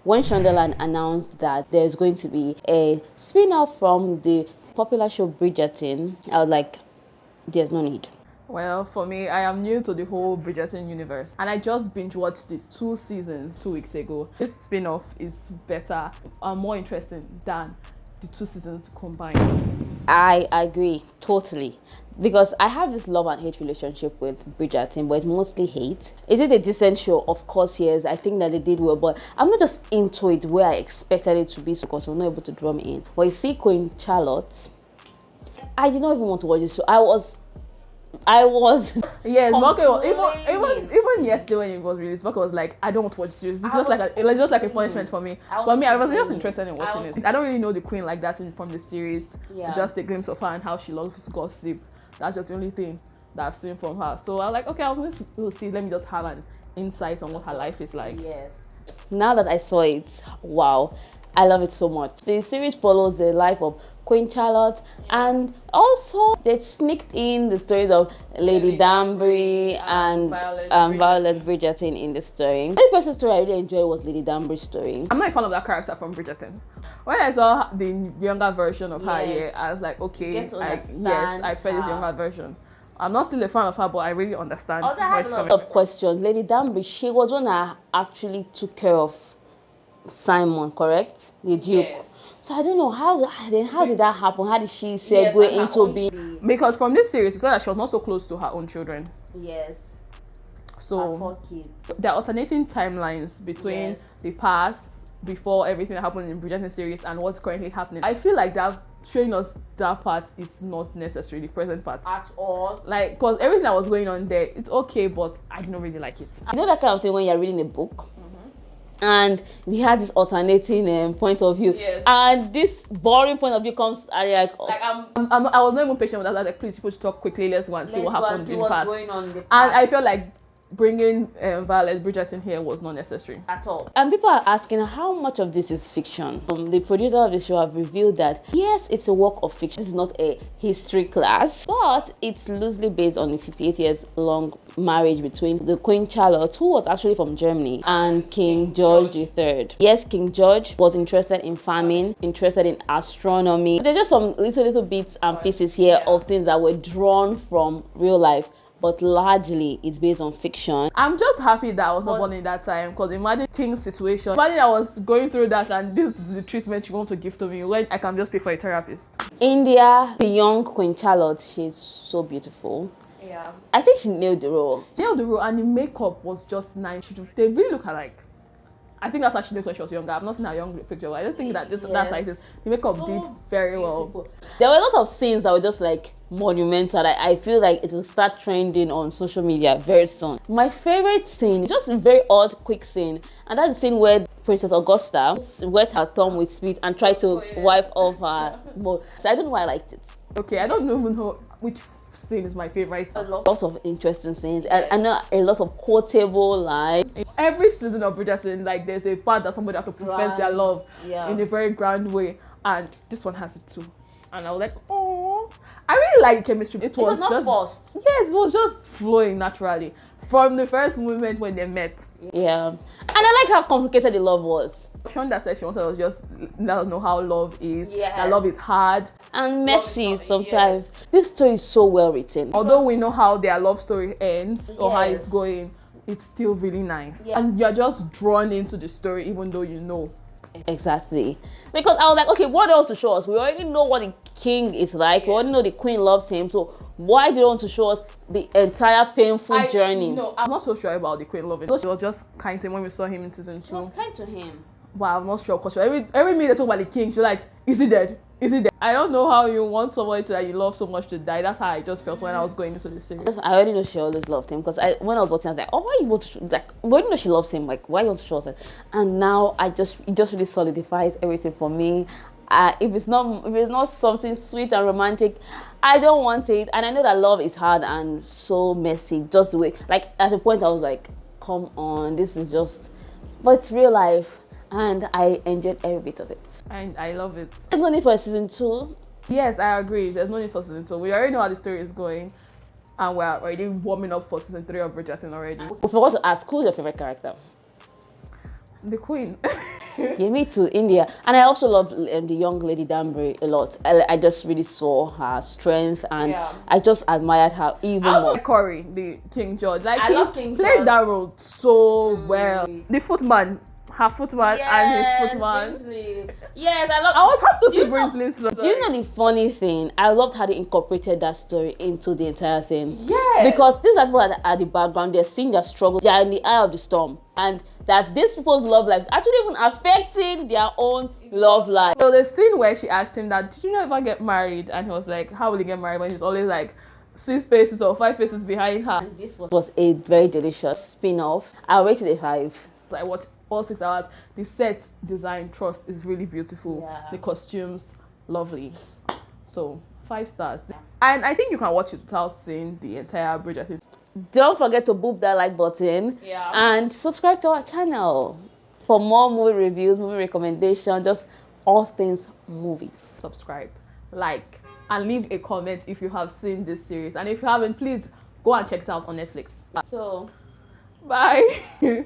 when Shondaland announced that there's going to be a spin-off from the popular show Bridgerton, I was like, there's no need. Well, for me, I am new to the whole Bridgerton universe, and I just binge-watched the 2 seasons 2 weeks ago. This spin-off is better and more interesting than the 2 seasons combined. I agree totally, because I have this love and hate relationship with Bridgerton, but it's mostly hate. Is it a decent show? Of course, yes. I think that they did well, but I'm not just into it where I expected it to be, because we're not able to draw me in. But you see, Queen Charlotte, I did not even want to watch this show. I was yes, even yesterday when it was released, Marco was like, I don't want to watch the series. It's just like a punishment for me. But me, I was just interested in watching it. I don't really know the Queen like that from the series. Yeah. Just a glimpse of her and how she loves gossip. That's just the only thing that I've seen from her. So I was like, okay, I'll see. Let me just have an insight on what her life is like. Yes. Now that I saw it, wow, I love it so much. The series follows the life of Queen Charlotte, and also they sneaked in the stories of Lady Danbury and Violet Bridgerton in the story. The first story I really enjoyed was Lady Danbury's story. I'm not a fan of that character from Bridgerton. When I saw the younger version of her here, I was like, okay, yes, I prefer this younger version. I'm not still a fan of her, but I really understand. I had a lot of questions. Lady Danbury, she was one that actually took care of Simon, correct? The Duke. Yes. So I don't know how did that happen? How did she segue into being? Because from this series, you said that she was not so close to her own children. Yes. So 4 kids. There are alternating timelines between the past, before everything that happened in Bridgerton series, and what's currently happening. I feel like that showing us that part is not necessarily the present part at all. Like, because everything that was going on there, it's okay, but I didn't really like it. You know that kind of thing when you're reading a book. And we had this alternating point of view, and this boring point of view comes, and I was not even patient with that. Like, please, people should talk quickly. Let's go and see what happened in the past. And I felt like bringing Violet Bridgerton here was not necessary at all. And people are asking how much of this is fiction. The producer of the show have revealed that yes, it's a work of fiction. This is not a history class, but it's loosely based on a 58 years long marriage between the Queen Charlotte, who was actually from Germany, and King George III. Yes, King George was interested in farming, interested in astronomy. There's just some little bits and pieces here of things that were drawn from real life, but largely it's based on fiction. I'm just happy that I was not born in that time, because imagine King's situation. Imagine I was going through that and this is the treatment you want to give to me when I can just pay for a therapist. India, the young Queen Charlotte, she's so beautiful. Yeah. I think she nailed the role. She nailed the role, and the makeup was just nice. They really look alike. I think that's how she looked when she was younger. I've not seen her young picture, but I don't think that that size is. The makeup did very well. There were a lot of scenes that were just like monumental. I feel like it will start trending on social media very soon. My favorite scene, just a very odd, quick scene, and that's the scene where Princess Augusta wet her thumb with spit and tried to wipe off her mouth. So I don't know why I liked it. Okay, I don't even know which scene is my favorite. A lot of interesting scenes, and a lot of quotable lines. In every season of Bridgerton, like, there's a part that somebody has to profess their love in a very grand way, and this one has it too. And I was like, oh, I really like the chemistry. It was not just forced. Yes, it was just flowing naturally from the first moment when they met. Yeah, and I like how complicated the love was. Shonda said she wanted to just let us know how love is. That love is hard and messy sometimes. This story is so well written. Although we know how their love story ends or how it's going, it's still really nice. And you're just drawn into the story even though you know. Exactly. Because I was like, okay, what else to show us? We already know what the king is like. We already know the queen loves him. So why do you want to show us the entire painful journey? No, I'm not so sure about the queen loving. She was just kind to him when we saw him in season 2. She was kind to him. But I'm not sure, because every minute they talk about the king, she's like, is he dead? Is he dead? I don't know how you want somebody that you love so much to die. That's how I just felt when I was going into the series. I already know she always loved him, because when I was watching, I was like, oh, why you want to why do you know she loves him? Like, why you want to show us that? And now it just really solidifies everything for me. If it's not something sweet and romantic, I don't want it. And I know that love is hard and so messy. Just the way, like, at a point I was like, come on, this is just, but it's real life. And I enjoyed every bit of it. And I love it. There's no need for a season 2. Yes, I agree. There's no need for season 2. We already know how the story is going. And we're already warming up for season 3 of Bridgerton already. We forgot to ask, who's your favorite character? The queen. Yeah, me too, India. And I also love the young lady Danbury a lot. I just really saw her strength, and I just admired her even I also more. like Corey, the King George. Like, I he love King played George. that role so well. The footman, her footman and his footman. Brinsley. Yes, I love. I was happy to see Brinsley's. Do you know the funny thing? I loved how they incorporated that story into the entire thing. Yes. Because these are people that are at the background, they're seeing their struggle, they are in the eye of the storm. And that these people's love lives actually even affecting their own love life. So the scene where she asked him that, did you ever get married? And he was like, how will you get married when he's always like 6 paces or 5 paces behind her? And this was a very delicious spin-off. I rated it 5. I watched all 6 hours. The set design, trust, is really beautiful. Yeah. The costumes, lovely. So 5 stars. And I think you can watch it without seeing the entire Bridgerton. Don't forget to boop that like button and subscribe to our channel for more movie reviews, movie recommendations, just all things movies. Subscribe, like, and leave a comment if you have seen this series. And if you haven't, please go and check it out on Netflix. So, bye.